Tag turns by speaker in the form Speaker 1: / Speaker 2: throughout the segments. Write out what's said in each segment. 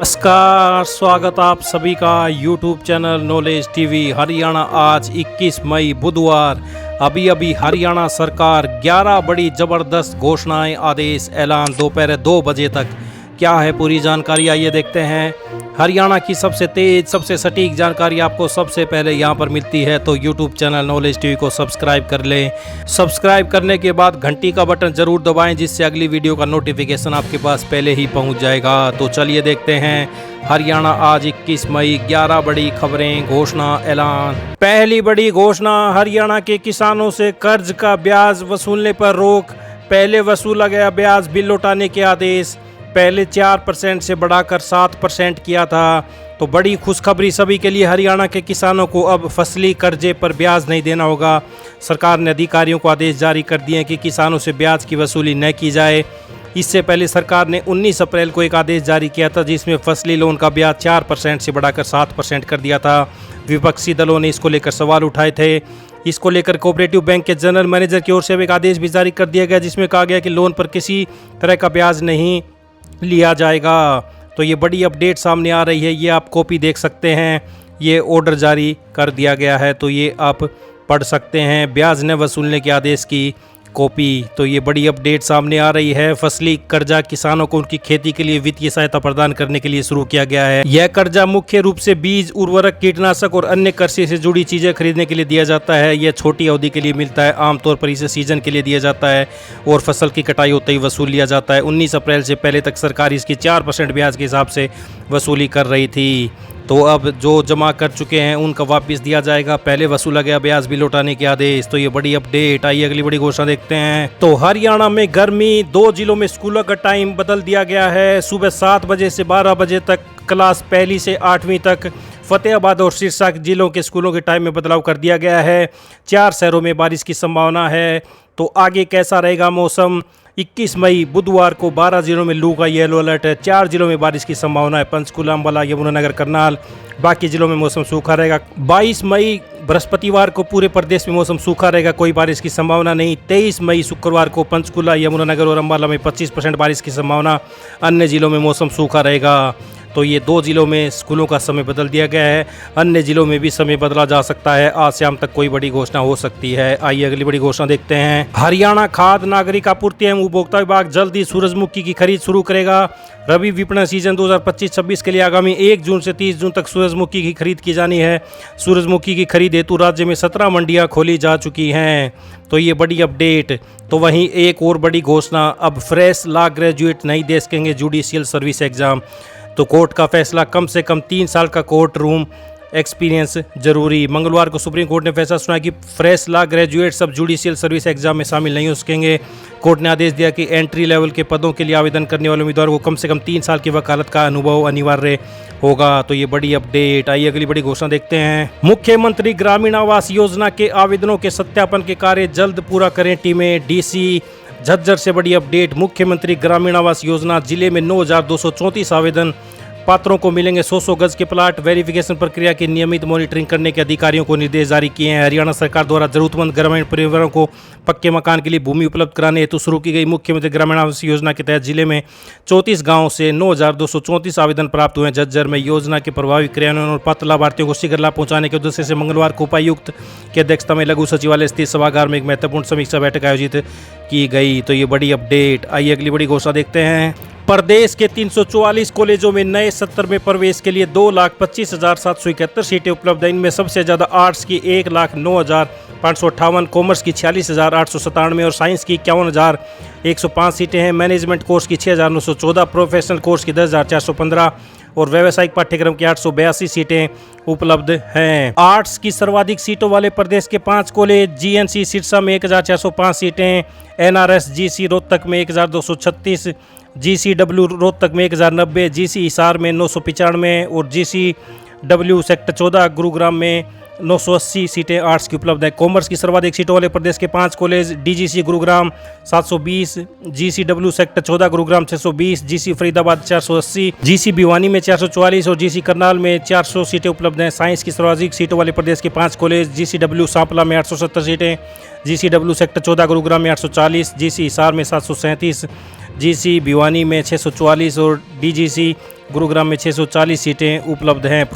Speaker 1: नमस्कार, स्वागत आप सभी का YouTube channel knowledge TV Haryana. आज 21 मई बुधवार। अभी हरियाणा सरकार 11 बड़ी ज़बरदस्त घोषणाएं, आदेश, ऐलान दोपहर 2 बजे तक। क्या है पूरी जानकारी, आइए देखते हैं। हरियाणा की सबसे तेज़, सबसे सटीक जानकारी आपको सबसे पहले यहाँ पर मिलती है, तो यूट्यूब चैनल नॉलेज टीवी को सब्सक्राइब कर लें। सब्सक्राइब करने के बाद घंटी का बटन ज़रूर दबाएं, जिससे अगली वीडियो का नोटिफिकेशन आपके पास पहले ही पहुँच जाएगा। तो चलिए देखते हैं। हरियाणा आज 21 मई, 11 बड़ी खबरें, घोषणा, ऐलान। पहली बड़ी घोषणा, हरियाणा के किसानों से कर्ज का ब्याज वसूलने पर रोक। पहले वसूला गया ब्याज बिल लौटाने के आदेश। पहले 4% से बढ़ाकर 7% किया था। तो बड़ी खुशखबरी सभी के लिए, हरियाणा के किसानों को अब फसली कर्जे पर ब्याज नहीं देना होगा। सरकार ने अधिकारियों को आदेश जारी कर दिए हैं कि किसानों से ब्याज की वसूली न की जाए। इससे पहले सरकार ने 19 अप्रैल को एक आदेश जारी किया था, जिसमें फसली लोन का ब्याज 4% से बढ़ाकर 7% कर दिया था। विपक्षी दलों ने इसको लेकर सवाल उठाए थे। इसको लेकर कोऑपरेटिव बैंक के जनरल मैनेजर की ओर से एक आदेश भी जारी कर दिया गया, जिसमें कहा गया कि लोन पर किसी तरह का ब्याज नहीं लिया जाएगा। तो ये बड़ी अपडेट सामने आ रही है, ये आप कॉपी देख सकते हैं। ये ऑर्डर जारी कर दिया गया है, तो ये आप पढ़ सकते हैं, ब्याज न वसूलने के आदेश की कॉपी। तो ये बड़ी अपडेट सामने आ रही है। फसली कर्जा किसानों को उनकी खेती के लिए वित्तीय सहायता प्रदान करने के लिए शुरू किया गया है। यह कर्जा मुख्य रूप से बीज, उर्वरक, कीटनाशक और अन्य कृषि से जुड़ी चीजें खरीदने के लिए दिया जाता है। यह छोटी अवधि के लिए मिलता है। आमतौर पर इसे सीजन के लिए दिया जाता है और फसल की कटाई होते ही वसूल लिया जाता है। 19 अप्रैल से पहले तक सरकार इसकी 4% ब्याज के हिसाब से वसूली कर रही थी। तो अब जो जमा कर चुके हैं उनका वापस दिया जाएगा। पहले वसूला गया ब्याज भी लौटाने के आदेश। तो ये बड़ी अपडेट। आइए अगली बड़ी घोषणा देखते हैं। तो हरियाणा में गर्मी, 2 जिलों में स्कूलों का टाइम बदल दिया गया है। सुबह 7 बजे से 12 बजे तक क्लास 1 से 8वीं तक। फतेहाबाद और सिरसा जिलों के स्कूलों के टाइम में बदलाव कर दिया गया है। 4 शहरों में बारिश की संभावना है। तो आगे कैसा रहेगा मौसम? 21 मई बुधवार को 12 जिलों में लू का येलो अलर्ट है। 4 जिलों में बारिश की संभावना है, पंचकुला, अंबाला, यमुनानगर, करनाल। बाकी जिलों में मौसम सूखा रहेगा। 22 मई बृहस्पतिवार को पूरे प्रदेश में मौसम सूखा रहेगा, कोई बारिश की संभावना नहीं। 23 मई शुक्रवार को पंचकुला, यमुनानगर और अंबाला में 25% बारिश की संभावना। अन्य जिलों में मौसम सूखा रहेगा। तो ये 2 जिलों में स्कूलों का समय बदल दिया गया है। अन्य जिलों में भी समय बदला जा सकता है। आज शाम तक कोई बड़ी घोषणा हो सकती है। आइए अगली बड़ी घोषणा देखते हैं। हरियाणा खाद्य नागरिक आपूर्ति एवं उपभोक्ता विभाग जल्द ही सूरजमुखी की खरीद शुरू करेगा। रबी विपणन सीजन 2025-26 के लिए आगामी 1 जून से 30 जून तक सूरजमुखी की खरीद की जानी है। सूरजमुखी की खरीद हेतु राज्य में 17 मंडियां खोली जा चुकी हैं। तो ये बड़ी अपडेट। तो वहीं एक और बड़ी घोषणा, अब फ्रेश लॉ ग्रेजुएट नहीं दे सकेंगे जुडिशियल सर्विस एग्जाम। तो कोर्ट का फैसला, कम से कम 3 साल का कोर्ट रूम एक्सपीरियंस जरूरी। मंगलवार को सुप्रीम कोर्ट ने फैसला सुनाया कि फ्रेश लॉ ग्रेजुएट सब जुडिशियल सर्विस एग्जाम में शामिल नहीं हो सकेंगे। कोर्ट ने आदेश दिया कि एंट्री लेवल के पदों के लिए आवेदन करने वाले उम्मीदवारों को कम से कम 3 साल की वकालत का अनुभव अनिवार्य होगा। तो ये बड़ी अपडेट। आइए अगली बड़ी घोषणा देखते हैं। मुख्यमंत्री ग्रामीण आवास योजना के आवेदनों के सत्यापन के कार्य जल्द पूरा करें टीमें। डीसी झज्जर से बड़ी अपडेट। मुख्यमंत्री ग्रामीण आवास योजना जिले में 9,234 आवेदन। पात्रों को मिलेंगे 100 गज के प्लाट। वेरिफिकेशन प्रक्रिया की नियमित मॉनिटरिंग करने के अधिकारियों को निर्देश जारी किए हैं। हरियाणा सरकार द्वारा जरूरतमंद ग्रामीण परिवारों को पक्के मकान के लिए भूमि उपलब्ध कराने हेतु शुरू की गई मुख्यमंत्री ग्रामीण आवास योजना के तहत जिले में 34 गाँव से 9,234 आवेदन प्राप्त हुए हैं। झज्जर में योजना के प्रभावी क्रियान्वयन और पात्र लाभार्थियों को शीघ्र लाभ पहुंचाने के उद्देश्य से मंगलवार को उपायुक्त की अध्यक्षता में लघु सचिवालय स्थित सभागार में एक महत्वपूर्ण समीक्षा बैठक आयोजित की गई। तो ये बड़ी अपडेट। आइए अगली बड़ी घोषणा देखते हैं। प्रदेश के 344 कॉलेजों में नए सत्र में प्रवेश के लिए 2,25,771 सीटें उपलब्ध हैं। इनमें सबसे ज़्यादा आर्ट्स की 1,09,558, कॉमर्स की 46,897 और साइंस की 51,105 सीटें हैं। मैनेजमेंट कोर्स की 6,914, प्रोफेशनल कोर्स की 10,415 और व्यावसायिक पाठ्यक्रम की 882 सीटें उपलब्ध हैं। आर्ट्स की सर्वाधिक सीटों वाले प्रदेश के 5 कॉलेज, जीएनसी सिरसा में 1,405 सीटें, एनआरएस जीसी रोहतक में 1,236, जीसीडब्ल्यू रोहतक में 1,090, जीसी हिसार में 995 और जीसीडब्ल्यू सेक्टर 14 गुरुग्राम में 980 सीटें आर्ट्स की उपलब्ध है। कॉमर्स की सर्वाधिक सीटों वाले प्रदेश के 5 college, DGC Gurugram 720, GCW sector 14 Gurugram 620, GC Faridabad 480, GC Bhiwani में 444 और जीसी करनाल में 400 सीटें उपलब्ध हैं। साइंस की सर्वाधिक सीटों वाले प्रदेश के 5 कॉलेज, जीसीडब्ल्यू सांपला में 870 सीटें, जीसीडब्ल्यू सेक्टर 14 गुरुग्राम में 840, जीसी हिसार में 737, जीसी भिवानी में 644 और डीजीसी गुरुग्राम में 640 सीटें उपलब्ध हैं।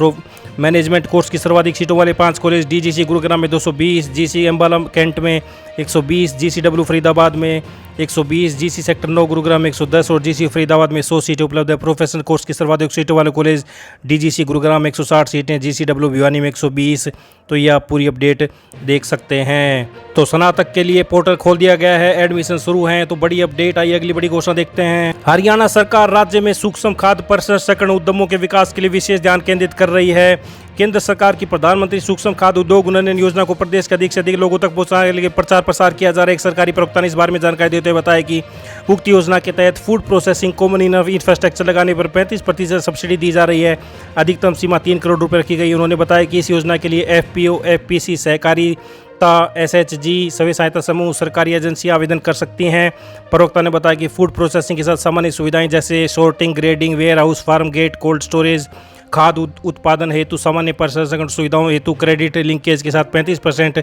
Speaker 1: मैनेजमेंट कोर्स की सर्वाधिक सीटों वाले 5 कॉलेज डीजीसी गुरुग्राम में 220, जीसी अम्बाला कैंट में 120, जीसीडब्ल्यू फरीदाबाद में 120, जीसी सेक्टर 9 गुरुग्राम में 110 और जीसी फरीदाबाद में 100 सीटें उपलब्ध है। प्रोफेशनल कोर्स की सर्वाधिक सीटों वाले कॉलेज डीजीसी गुरुग्राम में 160 सीटें, जीसीडब्ल्यू भिवानी में 120। तो ये आप पूरी अपडेट देख सकते हैं। तो स्नातक के लिए पोर्टल खोल दिया गया है, एडमिशन शुरू हैं। तो बड़ी अपडेट आई, अगली बड़ी घोषणा देखते हैं। हरियाणा सरकार राज्य में सूक्ष्म खाद्य प्रसंस्करण उद्यमों के विकास के लिए विशेष ध्यान केंद्रित कर रही है। केंद्र सरकार की प्रधानमंत्री सूक्ष्म खाद्य उद्योग उन्नयन योजना को प्रदेश के अधिक से अधिक लोगों तक पहुंचाने के लिए प्रचार प्रसार किया जा रहा है। एक सरकारी प्रवक्ता ने इस बारे में जानकारी देते हुए बताया कि उक्त योजना के तहत फूड प्रोसेसिंग कॉमन इंफ्रास्ट्रक्चर लगाने पर 35% सब्सिडी दी जा रही है। अधिकतम सीमा 3 करोड़ रुपए रखी गई। उन्होंने बताया कि इस योजना के लिए एफपीओ, एफपीसी, सहकारिता, एसएचजी, स्वयं सहायता समूह, सरकारी एजेंसियां आवेदन कर सकती हैं। प्रवक्ता ने बताया कि फूड प्रोसेसिंग के साथ सामान्य सुविधाएं जैसे sorting, grading, warehouse, farm gate, cold storage, खाद्य उत्पादन हेतु सामान्य प्रसंस्करण सुविधाओं हेतु क्रेडिट लिंकेज के साथ 35%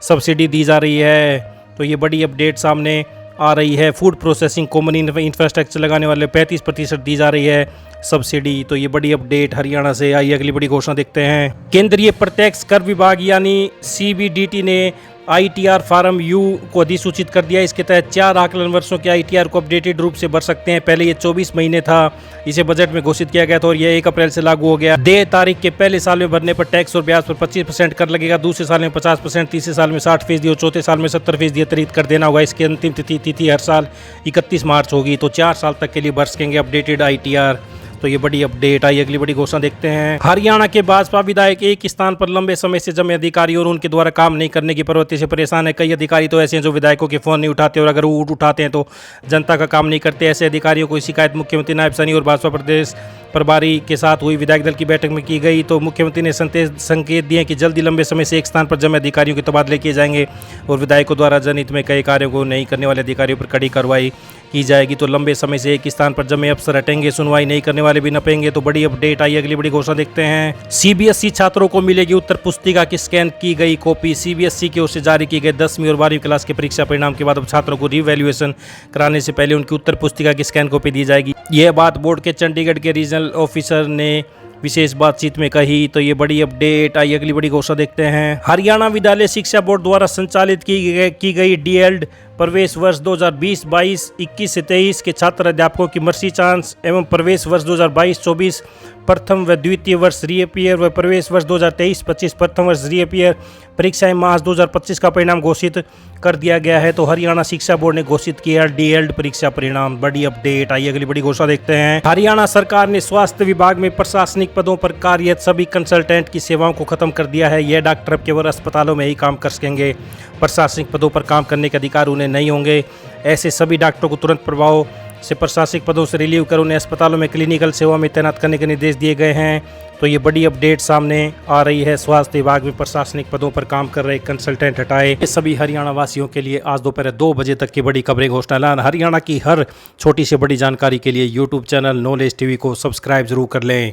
Speaker 1: सब्सिडी दी जा रही है। तो ये बड़ी अपडेट सामने आ रही है। फूड प्रोसेसिंग कॉमन इंफ्रास्ट्रक्चर लगाने वाले 35% दी जा रही है सब्सिडी। तो ये बड़ी अपडेट हरियाणा से आई। अगली बड़ी घोषणा देखते हैं। केंद्रीय प्रत्यक्ष कर विभाग यानी सीबीडीटी ने आईटीआर फार्म यू को अधिसूचित कर दिया। इसके तहत 4 आकलन वर्षों के आईटीआर को अपडेटेड रूप से भर सकते हैं। पहले ये 24 महीने था, इसे बजट में घोषित किया गया था और यह 1 अप्रैल से लागू हो गया। देय तारीख के पहले साल में भरने पर टैक्स और ब्याज पर 25% कर लगेगा, दूसरे साल में 50%, तीसरे साल में 60% और चौथे साल में 70% अतिरिक्त कर देना होगा। इसकी अंतिम तिथि हर साल 31 मार्च होगी। तो 4 साल तक के लिए भर सकेंगे अपडेटेड आईटीआर। तो ये बड़ी अपडेट आई। अगली बड़ी घोषणा देखते हैं। हरियाणा के भाजपा विधायक एक स्थान पर लंबे समय से जमे अधिकारी और उनके द्वारा काम नहीं करने की प्रवृत्ति से परेशान है। कई अधिकारी तो ऐसे हैं जो विधायकों के फोन नहीं उठाते और अगर वो उठाते हैं तो जनता का काम नहीं करते। ऐसे अधिकारियों को शिकायत मुख्यमंत्री नायब सैनी और भाजपा प्रदेश प्रभारी के साथ हुई विधायक दल की बैठक में की गई। तो मुख्यमंत्री ने संकेत दिए कि जल्दी लंबे समय से एक स्थान पर जमे अधिकारियों के तबादले किए जाएंगे और विधायकों द्वारा जनहित में कई कार्यों को नहीं करने वाले अधिकारियों पर कड़ी कार्रवाई की जाएगी। तो लंबे समय से एक स्थान पर जमे अफसर हटेंगे, सुनवाई नहीं करने वाले भी नपेंगे। तो बड़ी अपडेट आई। अगली बड़ी घोषणा देखते हैं। सीबीएसई छात्रों को मिलेगी उत्तर पुस्तिका की स्कैन की गई कॉपी। सीबीएसई की ओर से जारी की गई 10वीं और 12वीं क्लास के परीक्षा परिणाम के बाद अब छात्रों को रिवैल्यूएशन कराने से पहले उनकी उत्तर पुस्तिका की स्कैन कॉपी दी जाएगी। यह बात बोर्ड के चंडीगढ़ के रीजनल ऑफिसर ने विशेष बातचीत में कही। तो ये बड़ी अपडेट आई। अगली बड़ी घोषणा देखते हैं। हरियाणा विद्यालय शिक्षा बोर्ड द्वारा संचालित की गई डीएलएड प्रवेश वर्ष 2020-22, 21 से 23 के छात्र अध्यापकों की मर्सी चांस एवं प्रवेश वर्ष 2022-24 प्रथम व द्वितीय वर्ष रीअपियर व प्रवेश वर्ष 2023-25 प्रथम वर्ष रीअपियर परीक्षाएं मार्च 2025 का परिणाम घोषित कर दिया गया है। तो हरियाणा शिक्षा बोर्ड ने घोषित किया डीएलएड परीक्षा परिणाम। बड़ी अपडेट आई। अगली बड़ी घोषणा देखते हैं। हरियाणा सरकार ने स्वास्थ्य विभाग में प्रशासनिक पदों पर कार्यरत सभी कंसल्टेंट की सेवाओं को खत्म कर दिया है। यह डॉक्टर अब केवल अस्पतालों में ही काम कर सकेंगे। प्रशासनिक पदों पर काम करने के अधिकार उन्हें नहीं होंगे। ऐसे सभी डॉक्टरों को तुरंत प्रभाव से प्रशासनिक पदों से रिलीव कर उन्हें अस्पतालों में क्लिनिकल सेवा में तैनात करने के निर्देश दिए गए हैं। तो ये बड़ी अपडेट सामने आ रही है। स्वास्थ्य विभाग में प्रशासनिक पदों पर काम कर रहे कंसल्टेंट हटाए। ये सभी हरियाणा वासियों के लिए आज दोपहर 2 बजे तक की बड़ी खबरें घोषणा ऐलान। हरियाणा की हर छोटी से बड़ी जानकारी के लिए यूट्यूब चैनल नॉलेज टीवी को सब्सक्राइब जरूर कर लें।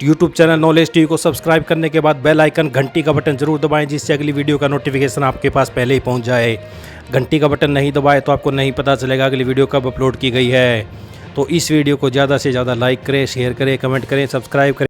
Speaker 1: यूट्यूब चैनल नॉलेज टीवी को सब्सक्राइब करने के बाद बेल आइकन घंटी का बटन जरूर दबाएं, जिससे अगली वीडियो का नोटिफिकेशन आपके पास पहले ही पहुंच जाए। घंटी का बटन नहीं दबाए तो आपको नहीं पता चलेगा अगली वीडियो कब अपलोड की गई है। तो इस वीडियो को ज़्यादा से ज़्यादा लाइक करें, शेयर करें, कमेंट करें, सब्सक्राइब करें।